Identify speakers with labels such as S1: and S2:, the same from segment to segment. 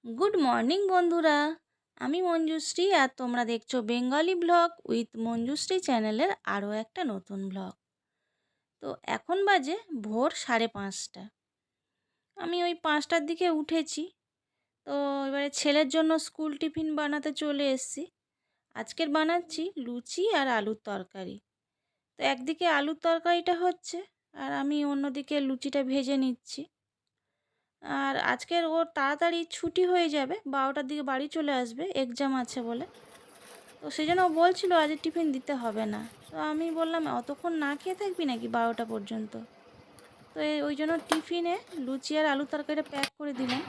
S1: Good morning বন্ধুরা। আমি মঞ্জুশ্রী আর তোমরা দেখছো বেঙ্গলি ব্লগ উইথ মঞ্জুশ্রী চ্যানেলের আরও একটা নতুন ব্লগ। তো এখন বাজে ভোর 5:30। আমি ওই 5টার দিকে উঠেছি। তো এবারে ছেলের জন্য স্কুল টিফিন বানাতে চলে এসেছি। আজকের বানাচ্ছি লুচি আর আলুর তরকারি। তো একদিকে আলুর তরকারিটা হচ্ছে আর আমি অন্যদিকে লুচিটা ভেজে নিচ্ছি। আর আজকের ওর তাড়াতাড়ি ছুটি হয়ে যাবে, 12টার দিকে বাড়ি চলে আসবে, এক্সাম আছে বলে। তো সেই জন্য ও বলছিল আজ টিফিন দিতে হবে না। তো আমি বললাম অতক্ষণ না খেয়ে থাকবি নাকি 12টা পর্যন্ত। তো ওই জন্য টিফিনে লুচি আর আলু তরকারিটা প্যাক করে দিলাম।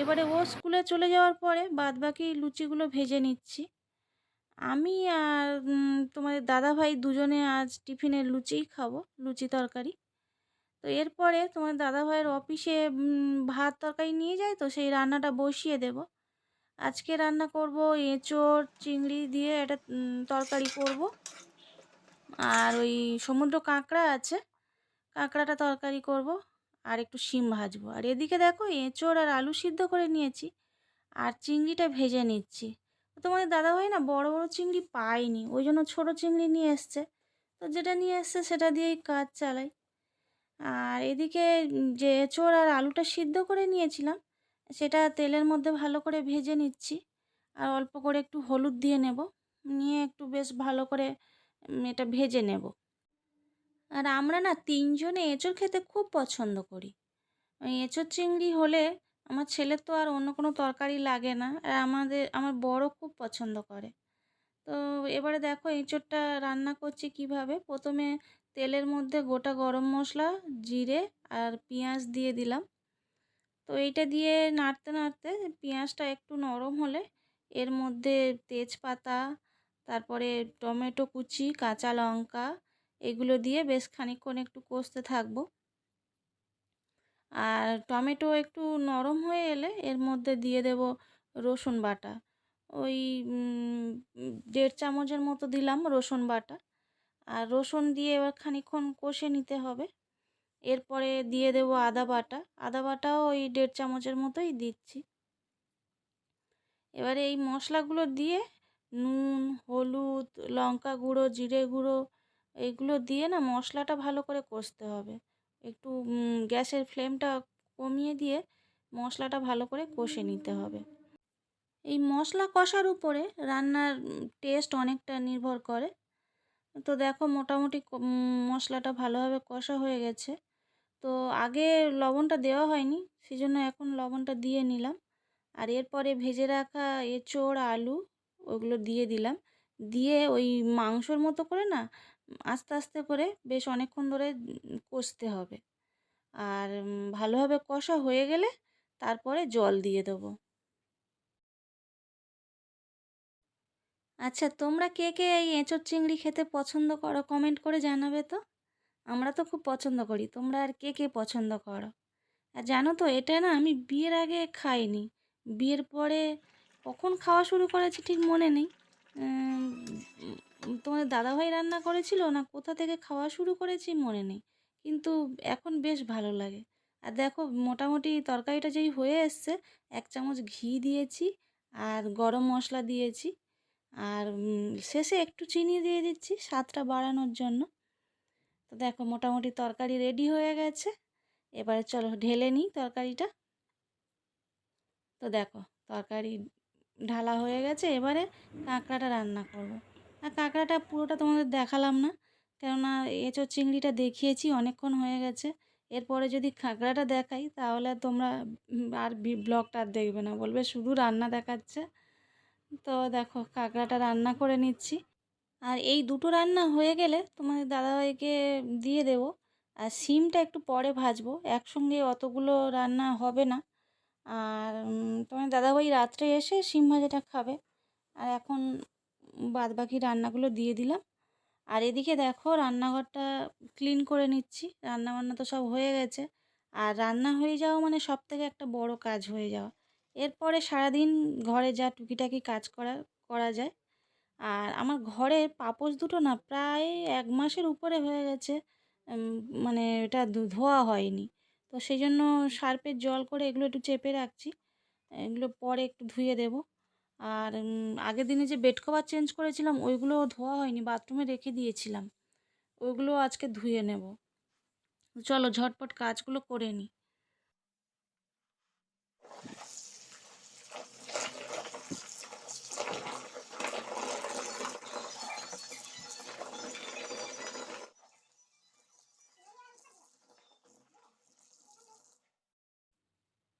S1: এবারে ও স্কুলে চলে যাওয়ার পরে বাদবাকি লুচিগুলো ভেজে নিচ্ছি। আমি আর তোমাদের দাদাভাই দুজনে আজ টিফিনে লুচিই খাবো, লুচি তরকারি। তো এরপরে তোমার দাদাভাইয়ের অফিসে ভাত তরকারি নিয়ে যায়, তো সেই রান্নাটা বসিয়ে দেব। আজকে রান্না করব এঁচোড় চিংড়ি দিয়ে একটা তরকারি করব। আর ওই সমুদ্র কাঁকড়া আছে, কাঁকড়াটা তরকারি করব। আর একটু শিম ভাজবো। আর এদিকে দেখো এঁচোড় আর আলু সিদ্ধ করে নিয়েছি আর চিংড়িটা ভেজে নিচ্ছি। তোমাদের দাদাভাই না বড় বড় চিংড়ি পায়নি, ওই জন্য ছোটো চিংড়ি নিয়ে এসছে। তো যেটা নিয়ে এসছে সেটা দিয়েই কাজ চালাই। আর এদিকে যে এঁচোড় আর আলুটা সিদ্ধ করে নিয়েছিলাম সেটা তেলের মধ্যে ভালো করে ভেজে নিচ্ছি। আর অল্প করে একটু হলুদ দিয়ে নেব, নিয়ে একটু বেশ ভালো করে এটা ভেজে নেব। আর আমরা না তিনজনে এঁচোড় খেতে খুব পছন্দ করি। ওই এঁচোড় চিংড়ি হলে আমার ছেলের তো আর অন্য কোনো তরকারি লাগে না, আর আমার বড় খুব পছন্দ করে। তো এবারে দেখো এঁচোড়টা রান্না করছি কিভাবে। প্রথমে তেলের মধ্যে গোটা গরম মশলা, জিরে আর পেঁয়াজ দিয়ে দিলাম। তো এইটা দিয়ে নাড়তে নাড়তে পেঁয়াজটা একটু নরম হলে এর মধ্যে তেজপাতা, তারপরে টমেটো কুচি, কাঁচা লঙ্কা, এগুলো দিয়ে বেশ খানিকক্ষণ একটু কষতে থাকবো। আর টমেটো একটু নরম হয়ে এলে এর মধ্যে দিয়ে দেব রসুন বাটা। ওই 1.5 চামচের মতো দিলাম রসুন বাটা। আর রসুন দিয়ে এবার খানিকক্ষণ কষে নিতে হবে। এরপরে দিয়ে দেব আদা বাটা, আদা বাটাও ওই 1.5 চামচের মতোই দিচ্ছি। এবারে এই মশলাগুলো দিয়ে নুন, হলুদ, লঙ্কা গুঁড়ো, জিরে গুঁড়ো এইগুলো দিয়ে না মশলাটা ভালো করে কষতে হবে। একটু গ্যাসের ফ্লেমটা কমিয়ে দিয়ে মশলাটা ভালো করে কষে নিতে হবে। এই মশলা কষার উপরে রান্নার টেস্ট অনেকটা নির্ভর করে। তো দেখো মোটামুটি মশলাটা ভালোভাবে কষা হয়ে গেছে। তো আগে লবণটা দেওয়া হয়নি, সেই জন্য এখন লবণটা দিয়ে নিলাম। আর এরপরে ভেজে রাখা এঁচোড় আলু ওগুলো দিয়ে দিলাম। দিয়ে ওই মাংসর মতো করে না আস্তে আস্তে করে বেশ অনেকক্ষণ ধরে কষতে হবে। আর ভালোভাবে কষা হয়ে গেলে তারপরে জল দিয়ে দেবো। আচ্ছা, তোমরা কে কে এই এঁচোড় চিংড়ি খেতে পছন্দ করো কমেন্ট করে জানাবে তো। আমরা তো খুব পছন্দ করি, তোমরা আর কে কে পছন্দ করো। আর জানো তো এটা না আমি বিয়ের আগে খাইনি, বিয়ের পরে কখন খাওয়া শুরু করেছি ঠিক মনে নেই। তোমাদের দাদাভাই রান্না করেছিল না কোথা থেকে খাওয়া শুরু করেছি মনে নেই, কিন্তু এখন বেশ ভালো লাগে। আর দেখো মোটামুটি তরকারিটা যেই হয়ে এসছে 1 চামচ ঘি দিয়েছি আর গরম মশলা দিয়েছি। আর শেষে একটু চিনি দিয়ে দিচ্ছি স্বাদটা বাড়ানোর জন্য। তো দেখো মোটামুটি তরকারি রেডি হয়ে গেছে। এবারে চলো ঢেলে নিই তরকারিটা। তো দেখো তরকারি ঢালা হয়ে গেছে, এবারে কাঁকড়াটা রান্না করব। আর কাঁকড়াটা পুরোটা তোমাদের দেখালাম না, কেননা এঁচোড় চিংড়িটা দেখিয়েছি অনেকক্ষণ হয়ে গেছে। এরপরে যদি কাঁকড়াটা দেখাই তাহলে তোমরা আর ব্লগটা আর দেখবে না, বলবে শুধু রান্না দেখাচ্ছে। তো দেখো কাঁকড়াটা রান্না করে নিচ্ছি। আর এই দুটো রান্না হয়ে গেলে তোমাদের দাদাভাইকে দিয়ে দেব। আর শিমটা একটু পরে ভাজবো, একসঙ্গে অতগুলো রান্না হবে না। আর তোমার দাদাভাই রাত্রে এসে শিম ভাজাটা খাবে। আর এখন বাদবাকি রান্নাগুলো দিয়ে দিলাম। আর এদিকে দেখো রান্নাঘরটা ক্লিন করে নিচ্ছি, রান্নাবান্না তো সব হয়ে গেছে। আর রান্না হয়ে যাওয়া মানে সবথেকে একটা বড় কাজ হয়ে যাওয়া। এরপরে সারাদিন ঘরে যা টুকিটাকি কাজ করা যায়। আর আমার ঘরের পাপোশ দুটো না প্রায় 1 মাসের উপরে হয়ে গেছে, উম, মানে এটা ধোয়া হয়নি। তো সেই জন্য সার্ফের জল করে এগুলো একটু চেপে রাখছি। এগুলো পরে একটু ধুয়ে দেব। আর আগের দিনে যে বেড কভার চেঞ্জ করেছিলাম ওইগুলোও ধোয়া হয়নি, বাথরুমে রেখে দিয়েছিলাম। ওইগুলোও আজকে ধুয়ে নেব। চলো ঝটপট কাজগুলো করে নিই।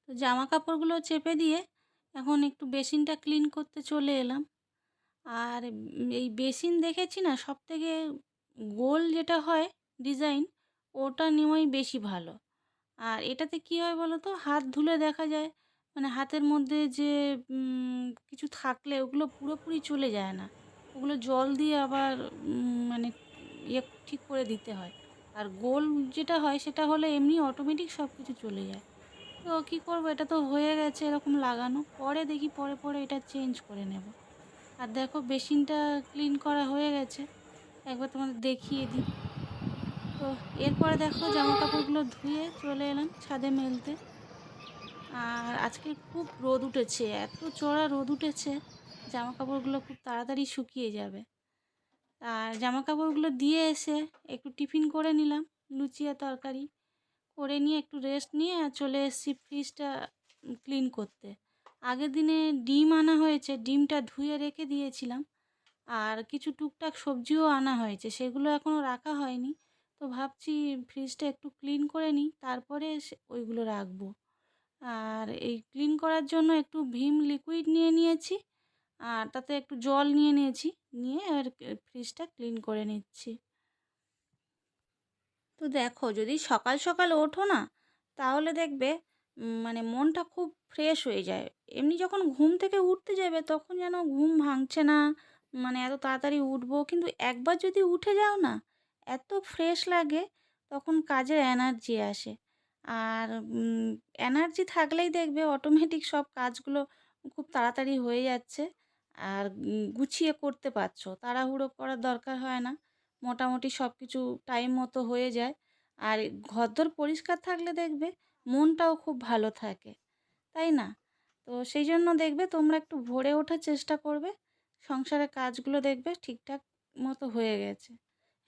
S1: তো জামা কাপড়গুলো চেপে দিয়ে এখন একটু বেসিনটা ক্লিন করতে চলে এলাম। আর এই বেসিন দেখেছি না, সবথেকে গোল যেটা হয় ডিজাইন, ওটা নেওয়াই বেশি ভালো। আর এটাতে কী হয় বলো তো, হাত ধুলে দেখা যায় মানে হাতের মধ্যে যে কিছু থাকলে ওগুলো পুরোপুরি চলে যায় না। ওগুলো জল দিয়ে আবার মানে ঠিক করে দিতে হয়। আর গোল যেটা হয় সেটা হলে এমনি অটোমেটিক সব কিছু চলে যায়। তো কী করব, এটা তো হয়ে গেছে এরকম লাগানো, পরে দেখি পরে এটা চেঞ্জ করে নেব। আর দেখো বেসিনটা ক্লিন করা হয়ে গেছে, একবার তোমাদের দেখিয়ে দিই। তো এরপরে দেখো জামা কাপড়গুলো ধুয়ে চলে এলাম ছাদে মেলতে। আর আজকে খুব রোদ উঠেছে, এত চড়া রোদ উঠেছে, জামা কাপড়গুলো খুব তাড়াতাড়ি শুকিয়ে যাবে। আর জামা কাপড়গুলো দিয়ে এসে একটু টিফিন করে নিলাম, লুচি আর তরকারি করে নিয়ে একটু রেস্ট নিয়ে আর চলে এসেছি ফ্রিজটা ক্লিন করতে। আগের দিনে ডিম আনা হয়েছে, ডিমটা ধুয়ে রেখে দিয়েছিলাম। আর কিছু টুকটাক সবজিও আনা হয়েছে, সেগুলো এখনও রাখা হয়নি। তো ভাবছি ফ্রিজটা একটু ক্লিন করে নিই, তারপরে ওইগুলো রাখবো। আর এই ক্লিন করার জন্য একটু ভিম লিকুইড নিয়ে নিয়েছি, আর তাতে একটু জল নিয়ে নিয়েছি, নিয়ে আর ফ্রিজটা ক্লিন করে নিচ্ছি। তো দেখো যদি সকাল সকাল ওঠো না, তাহলে দেখবে মানে মনটা খুব ফ্রেশ হয়ে যায়। এমনি যখন ঘুম থেকে উঠতে যাবে তখন যেন ঘুম ভাঙছে না, মানে এত তাড়াতাড়ি উঠবো, কিন্তু একবার যদি উঠে যাও না, এত ফ্রেশ লাগে, তখন কাজের এনার্জি আসে। আর এনার্জি থাকলেই দেখবে অটোমেটিক সব কাজগুলো খুব তাড়াতাড়ি হয়ে যাচ্ছে। আর গুছিয়ে করতে পারছো, তাড়াহুড়ো করার দরকার হয় না, মোটামুটি সব কিছু টাইম মতো হয়ে যায়। আর ঘরদোর পরিষ্কার থাকলে দেখবে মনটাও খুব ভালো থাকে, তাই না? তো সেই জন্য দেখবে তোমরা একটু ভোরে ওঠার চেষ্টা করবে, সংসারের কাজগুলো দেখবে ঠিকঠাক মতো হয়ে গেছে।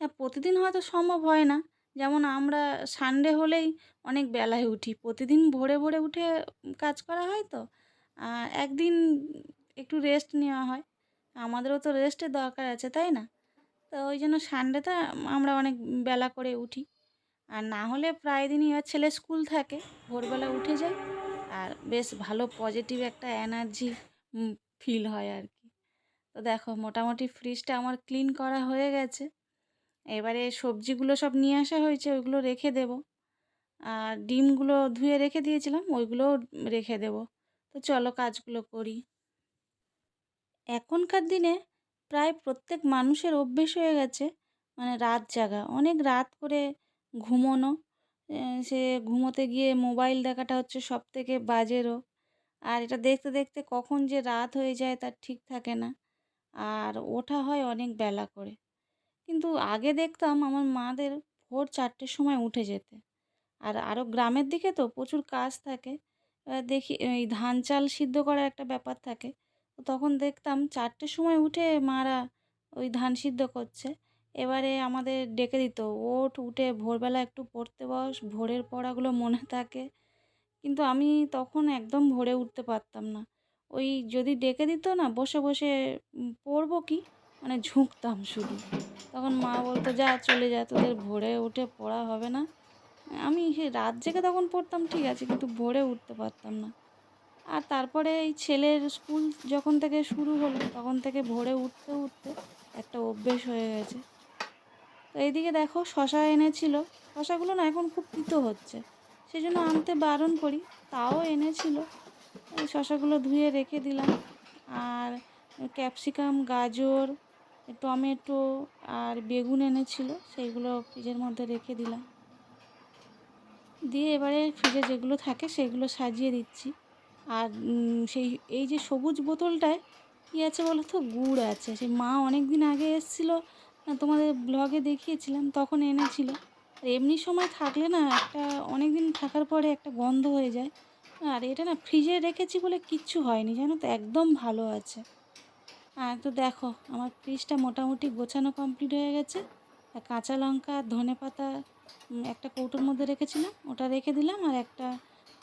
S1: হ্যাঁ, প্রতিদিন হয়তো সম্ভব হয় না, যেমন আমরা সানডে হলেই অনেক বেলায় উঠি, প্রতিদিন ভোরে ভোরে উঠে কাজ করা হয়। তো একদিন একটু রেস্ট নেওয়া হয়, আমাদেরও তো রেস্টের দরকার আছে, তাই না? তো ওই জন্য সানডেতে আমরা অনেক বেলা করে উঠি। আর না হলে প্রায় দিনই আর ছেলের স্কুল থাকে, ভোরবেলা উঠে যাই, আর বেশ ভালো পজিটিভ একটা এনার্জি ফিল হয় আর কি। তো দেখো মোটামুটি ফ্রিজটা আমার ক্লিন করা হয়ে গেছে। এবারে সবজিগুলো সব নিয়ে আসা হয়েছে, ওইগুলো রেখে দেব। আর ডিমগুলো ধুয়ে রেখে দিয়েছিলাম, ওইগুলোও রেখে দেব। তো চলো কাজগুলো করি। এখনকার দিনে প্রায় প্রত্যেক মানুষের অভ্যেস হয়ে গেছে মানে রাত জাগা, অনেক রাত করে ঘুমোনো। সে ঘুমোতে গিয়ে মোবাইল দেখাটা হচ্ছে সবথেকে বাজে রোগ। আর এটা দেখতে দেখতে কখন যে রাত হয়ে যায় তার ঠিক থাকে না। আর ওঠা হয় অনেক বেলা করে। কিন্তু আগে দেখতাম আমার মাদের ভোর 4টের সময় উঠে যেতে। আর আরও গ্রামের দিকে তো প্রচুর কাজ থাকে। এবার দেখি এই ধান চাল সিদ্ধ করার একটা ব্যাপার থাকে। তো তখন দেখতাম 4টের সময় উঠে মারা ওই ধান সিদ্ধ করছে। এবারে আমাদের ডেকে দিত, ওঠ, উঠে ভোরবেলা একটু পড়তে বস, ভোরের পড়াগুলো মনে থাকে। কিন্তু আমি তখন একদম ভোরে উঠতে পারতাম না। ওই যদি ডেকে দিত না, বসে বসে পড়বো কি, মানে ঝুঁকতাম শুধু। তখন মা বলতো, যা চলে যা, তোদের ভোরে উঠে পড়া হবে না। আমি সে রাত জেগে তখন পড়তাম ঠিক আছে, কিন্তু ভোরে উঠতে পারতাম না। আর তারপরে এই ছেলের স্কুল যখন থেকে শুরু হলো তখন থেকে ভোরে উঠতে উঠতে একটা অভ্যেস হয়ে গেছে। তো এইদিকে দেখো শশা এনেছিল, শশাগুলো না এখন খুব তিতো হচ্ছে, সেই জন্য আনতে বারণ করি, তাও এনেছিল। এই শশাগুলো ধুয়ে রেখে দিলাম। আর ক্যাপসিকাম, গাজর, টমেটো আর বেগুন এনেছিল, সেইগুলো ফ্রিজের মধ্যে রেখে দিলাম। দিয়ে এবারে ফ্রিজে যেগুলো থাকে সেগুলো সাজিয়ে দিচ্ছি। আর সেই এই যে সবুজ বোতলটায় কী আছে বলো তো, গুড় আছে। সেই মা অনেক দিন আগে এসেছিলো, তোমাদের ব্লগে দেখিয়েছিলাম, তখন এনেছিল। আর এমনি সময় থাকলে না একটা অনেক দিন থাকার পরে একটা গন্ধ হয়ে যায়, আর এটা না ফ্রিজে রেখেছি বলে কিচ্ছু হয়নি, জানো তো, একদম ভালো আছে। তো দেখো আমার ফ্রিজটা মোটামুটি গোছানো কমপ্লিট হয়ে গেছে। কাঁচা লঙ্কা, ধনেপাতা একটা কৌটোর মধ্যে রেখেছিলাম, ওটা রেখে দিলাম। আর একটা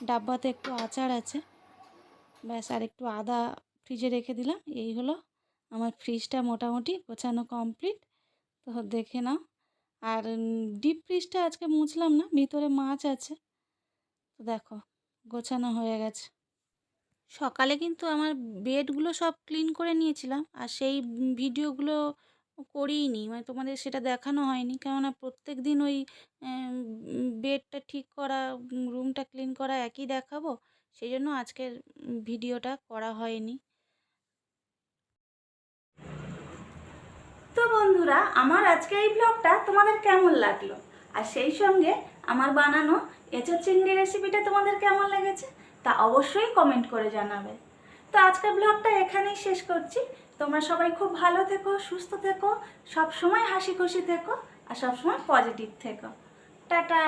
S1: ডাব্বাতে একটু আচার আছে, ব্যাস। আর একটু আদা ফ্রিজে রেখে দিলাম। এই হলো আমার ফ্রিজটা মোটামুটি গোছানো কমপ্লিট। তো দেখে নাও। আর ডিপ ফ্রিজটা আজকে মুছলাম না, ভিতরে মাছ আছে। তো দেখো গোছানো হয়ে গেছে। সকালে কিন্তু আমার বেডগুলো সব ক্লিন করে নিয়েছিলাম, আর সেই ভিডিওগুলো করিইনি, মানে তোমাদের সেটা দেখানো হয়নি। কেননা প্রত্যেক দিন ওই বেডটা ঠিক করা, রুমটা ক্লিন করা একই দেখাবো, সেই জন্য আজকের ভিডিওটা করা হয়নি। তো বন্ধুরা, আমার আজকের এই ব্লগটা তোমাদের কেমন লাগলো, আর সেই সঙ্গে আমার বানানো এঁচোড় চিংড়ি রেসিপিটা তোমাদের কেমন লেগেছে তা অবশ্যই কমেন্ট করে জানাবে। তো আজকের ব্লগটা এখানেই শেষ করছি। তোমরা সবাই খুব ভালো থেকো, সুস্থ থেকো, সব সময় হাসি খুশি থেকো, আর সব সময় পজিটিভ থেকো। টাটা।